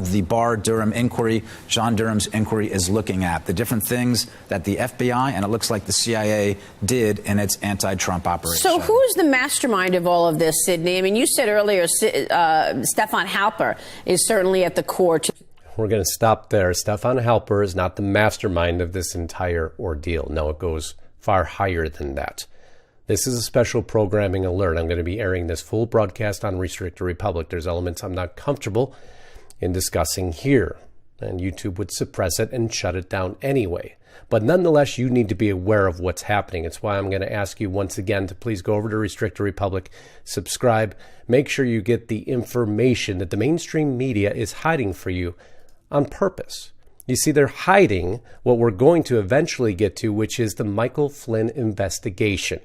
the Barr-Durham inquiry, John Durham's inquiry, is looking at. The different things that the FBI and it looks like the CIA did in its anti-Trump operation. So who's the mastermind of all of this, Sidney? I mean, you said earlier Stefan Halper is certainly at the core. We're going to stop there. Stefan Halper is not the mastermind of this entire ordeal. No, it goes far higher than that. This is a special programming alert. I'm going to be airing this full broadcast on Restricted Republic. There's elements I'm not comfortable in discussing here, and YouTube would suppress it and shut it down anyway. But nonetheless, you need to be aware of what's happening. It's why I'm going to ask you once again to please go over to Restricted Republic, subscribe, make sure you get the information that the mainstream media is hiding for you on purpose. You see, they're hiding what we're going to eventually get to, which is the Michael Flynn investigation.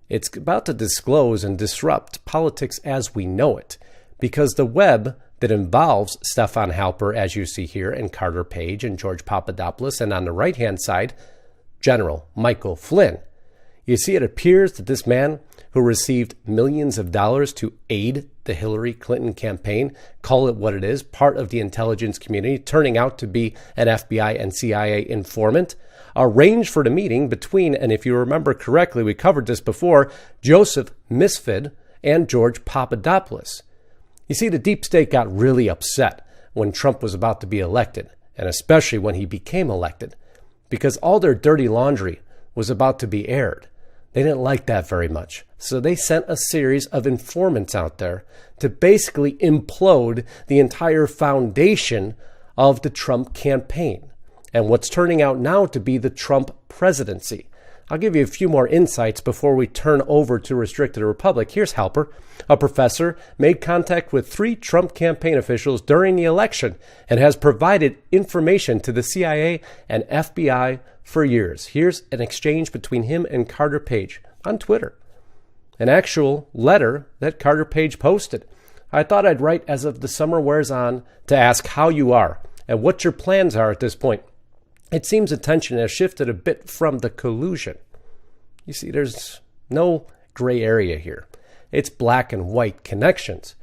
It's about to disclose and disrupt politics as we know it, because the web that involves Stefan Halper, as you see here, and Carter Page and George Papadopoulos, and on the right-hand side, General Michael Flynn. You see, it appears that this man who received millions of dollars to aid the Hillary Clinton campaign, call it what it is, part of the intelligence community, turning out to be an FBI and CIA informant, arranged for the meeting between, and if you remember correctly, we covered this before, Joseph Misfit and George Papadopoulos. You see, the deep state got really upset when Trump was about to be elected, and especially when he became elected, because all their dirty laundry was about to be aired. They didn't like that very much. So they sent a series of informants out there to basically implode the entire foundation of the Trump campaign and what's turning out now to be the Trump presidency. I'll give you a few more insights before we turn over to Restricted Republic. Here's Halper, a professor, made contact with 3 Trump campaign officials during the election and has provided information to the CIA and FBI for years. Here's an exchange between him and Carter Page on Twitter. An actual letter that Carter Page posted. I thought I'd write as of the summer wears on to ask how you are and what your plans are at this point. It seems attention has shifted a bit from the collusion. You see, there's no gray area here. It's black and white connections.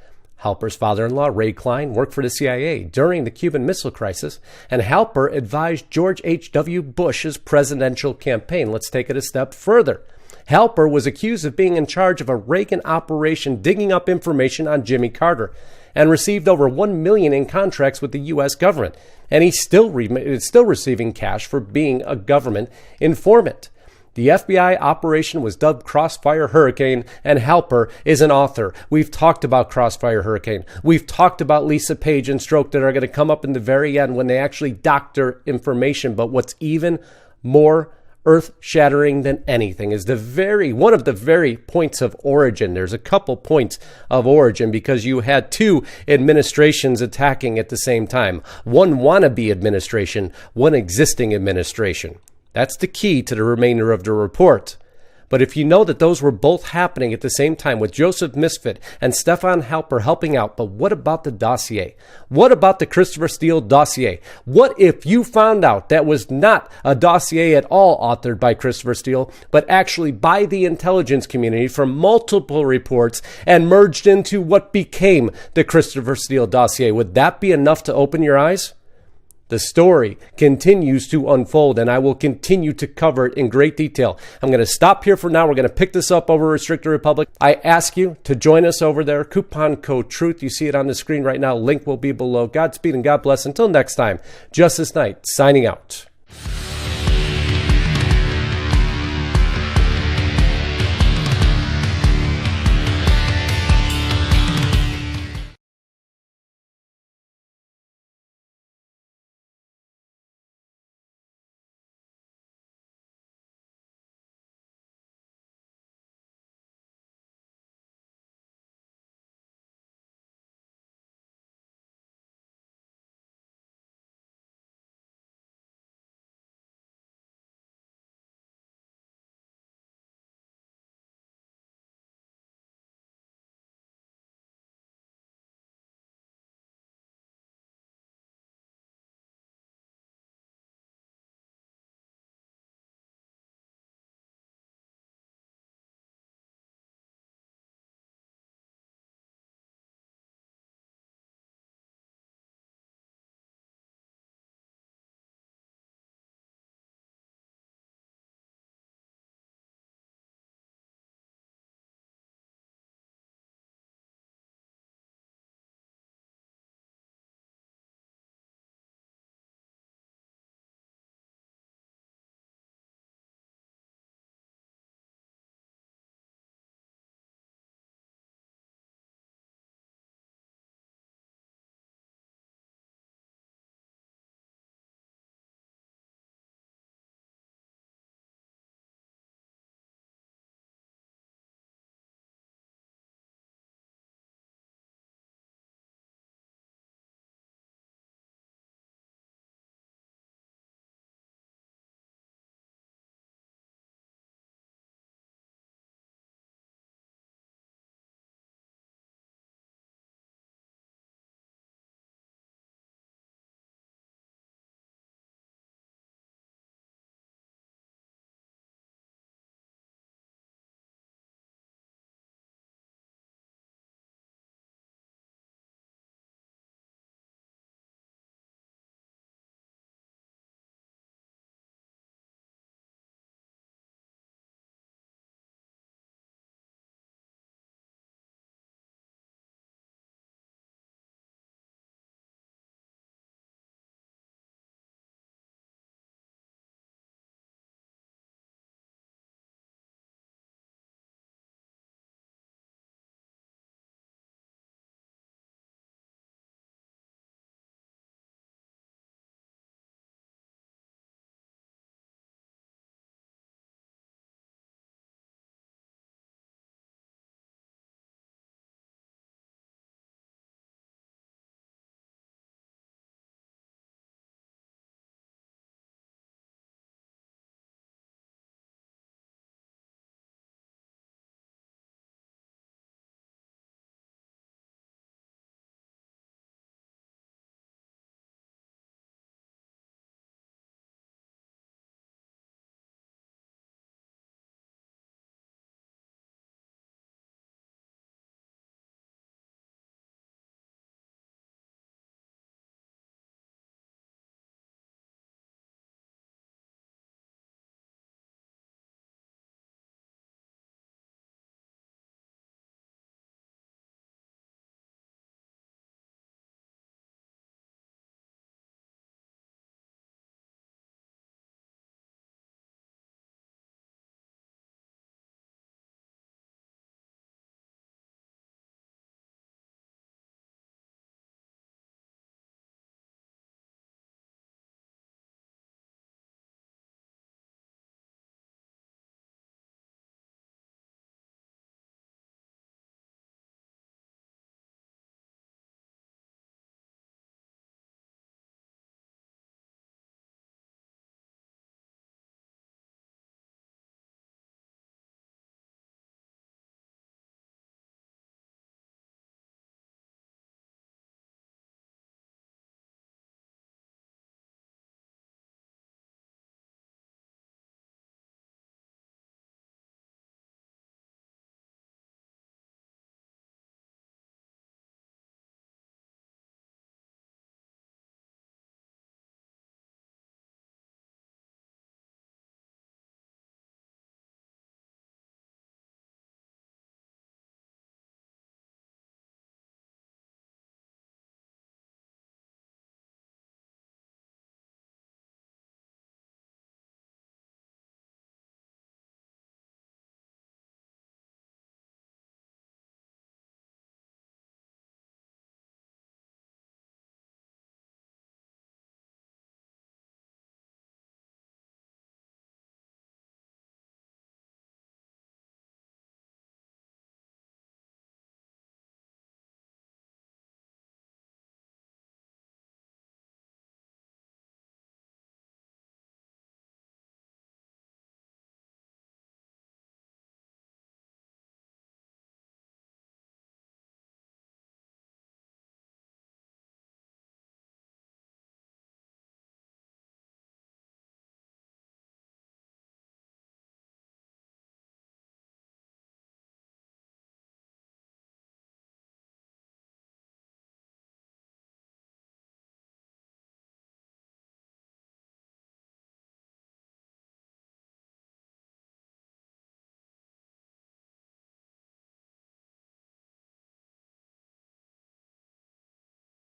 Halper's father-in-law, Ray Klein, worked for the CIA during the Cuban Missile Crisis, and Halper advised George H.W. Bush's presidential campaign. Let's take it a step further. Halper was accused of being in charge of a Reagan operation digging up information on Jimmy Carter and received over $1 million in contracts with the U.S. government. And he's still receiving cash for being a government informant. The FBI operation was dubbed Crossfire Hurricane, and Halper is an author. We've talked about Crossfire Hurricane. We've talked about Lisa Page and Stroke that are going to come up in the very end when they actually doctor information. But what's even more earth-shattering than anything is one of the very points of origin. There's a couple points of origin because you had 2 administrations attacking at the same time. One wannabe administration, one existing administration. That's the key to the remainder of the report. But if you know that those were both happening at the same time with Joseph Misfit and Stefan Halper helping out, but what about the dossier? What about the Christopher Steele dossier? What if you found out that was not a dossier at all authored by Christopher Steele, but actually by the intelligence community from multiple reports and merged into what became the Christopher Steele dossier? Would that be enough to open your eyes? The story continues to unfold, and I will continue to cover it in great detail. I'm going to stop here for now. We're going to pick this up over Restricted Republic. I ask you to join us over there. Coupon code TRUTH. You see it on the screen right now. Link will be below. Godspeed and God bless. Until next time, Justice Knight signing out.